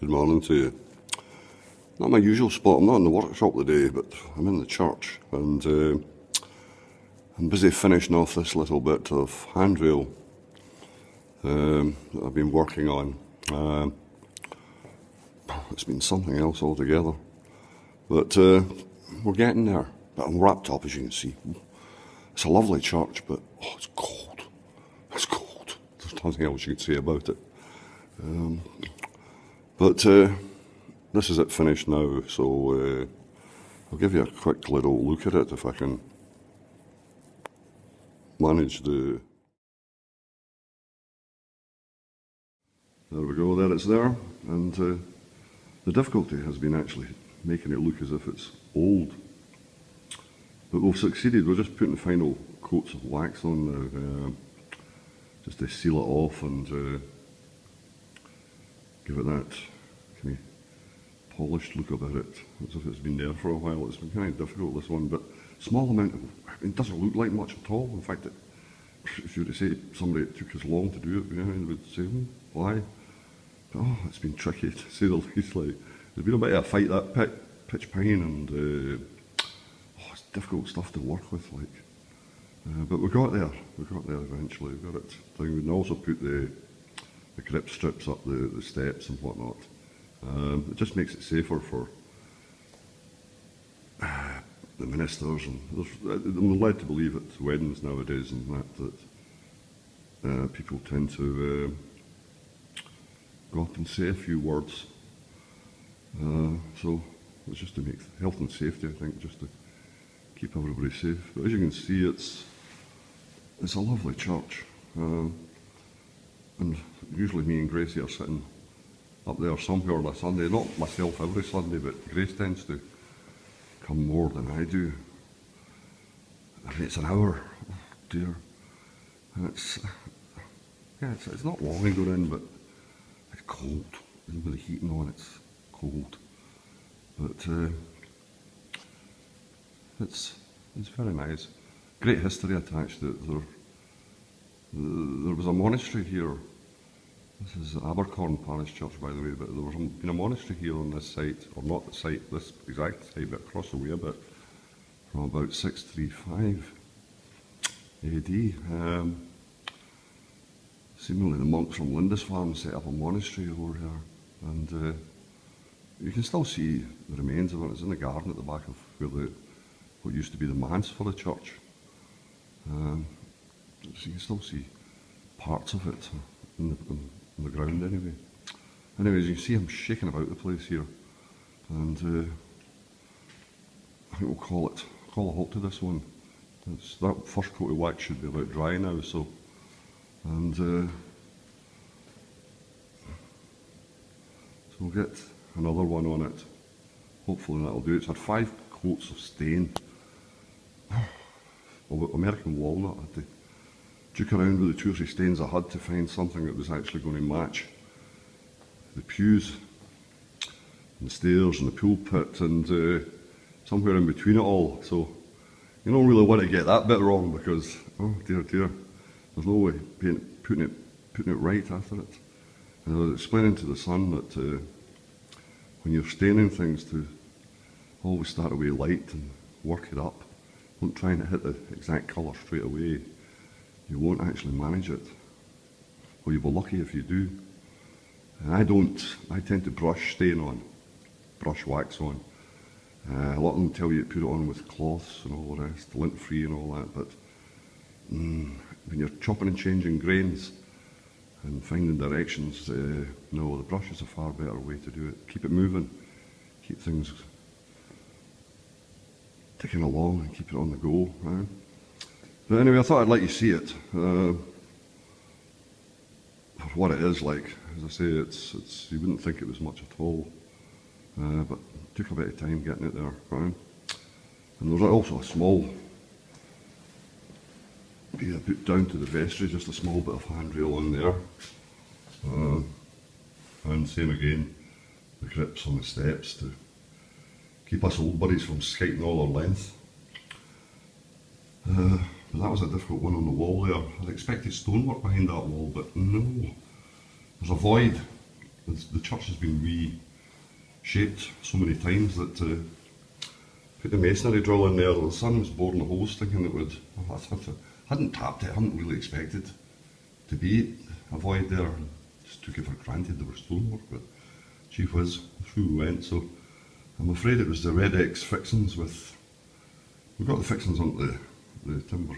Good morning to you. Not my usual spot, I'm not in the workshop today, but I'm in the church and I'm busy finishing off this little bit of handrail that I've been working on. It's been something else altogether, but we're getting there. But I'm wrapped up, as you can see. It's a lovely church, but oh, it's cold. It's cold. There's nothing else you can say about it. But this is it finished now, so I'll give you a quick little look at it if I can manage the... There we go, there it's there, and the difficulty has been actually making it look as if it's old. But we've succeeded. We're just putting the final coats of wax on now, just to seal it off and give it that kind of polished look about it, as if it's been there for a while. It's been kind of difficult, this one, but small amount of, it doesn't look like much at all. In fact, if you were to say somebody it took as long to do it, they would say, why? But, oh, it's been tricky to say the least. Like, there's been a bit of a fight, that pitch pine, and it's difficult stuff to work with, like. But we got there eventually, we got it down. We can also put the grip strips up the steps and whatnot. It just makes it safer for the ministers, and I'm led to believe at weddings nowadays and that people tend to go up and say a few words. So it's just to make health and safety, I think, just to keep everybody safe. But as you can see, it's a lovely church. And usually me and Gracie are sitting up there somewhere on a Sunday, not myself every Sunday, but Grace tends to come more than I do. I mean, it's an hour, oh dear. And it's not long to go in, but it's cold. Even with the heating on, it's cold. But it's very nice. Great history attached to it. There was a monastery here. This is Abercorn Parish Church, by the way, but there was been a monastery here on this site, or not the site, this exact site, but across the way a bit, from about 635 AD. Seemingly the monks from Lindisfarne set up a monastery over here, and you can still see the remains of it. It's in the garden at the back of where what used to be the manse for the church. So you can still see parts of it in the ground anyway. Anyways, you can see I'm shaking about the place here, and I think we'll call a halt to this one. That first coat of wax should be about dry now, so, and so we'll get another one on it. Hopefully that'll do. It's had 5 coats of stain. American walnut. I had to duke around with the 2 or 3 stains I had to find something that was actually going to match the pews and the stairs and the pulpit and somewhere in between it all. So you don't really want to get that bit wrong, because oh dear, there's no way putting it right after it. And I was explaining to the son that when you're staining things, to always start away light and work it up. Don't try and hit the exact colour straight away. You won't actually manage it. Well, you'll be lucky if you do. And I don't. I tend to brush wax on. A lot of them tell you to put it on with cloths and all the rest, lint-free and all that, but when you're chopping and changing grains and finding directions, no, the brush is a far better way to do it. Keep it moving, keep things ticking along and keep it on the go. Right? But anyway, I thought I'd let you see it for what it is like. As I say, it's you wouldn't think it was much at all, but it took a bit of time getting it there. Right? And there's also a small bit down to the vestry, just a small bit of handrail in there, and same again, the grips on the steps to keep us old buddies from skating all our length. But that was a difficult one on the wall there. I'd expected stonework behind that wall, but no. There's a void the church has been reshaped so many times that put the masonry drill in there. The son was boring the holes thinking it would. I hadn't tapped it, I hadn't really expected to be a void there. Just took it for granted there was stonework, but gee whiz, through we went. So I'm afraid it was the Red X fixings with. We got the fixings on the timber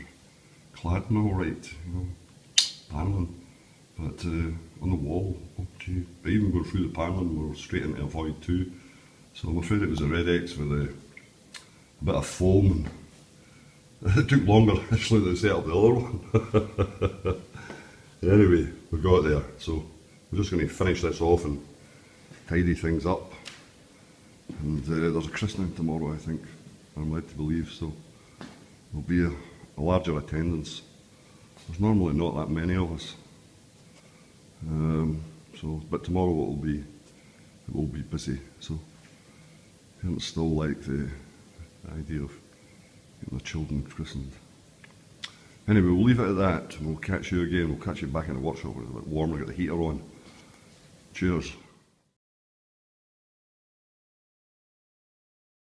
cladding all right, you know, paneling, but on the wall, oh gee, but even going through the paneling we were straight into a void too. So I'm afraid it was a Red X with a bit of foam, and it took longer actually to set up the other one. Anyway, we got there, so we're just going to finish this off and tidy things up. And there's a christening tomorrow, I think, I'm led to believe, so there'll be a larger attendance. There's normally not that many of us, but tomorrow it will be busy. So parents still like the idea of getting the children christened. Anyway, we'll leave it at that. We'll catch you again. We'll catch you back in the workshop. It's a bit warmer. Get the heater on. Cheers.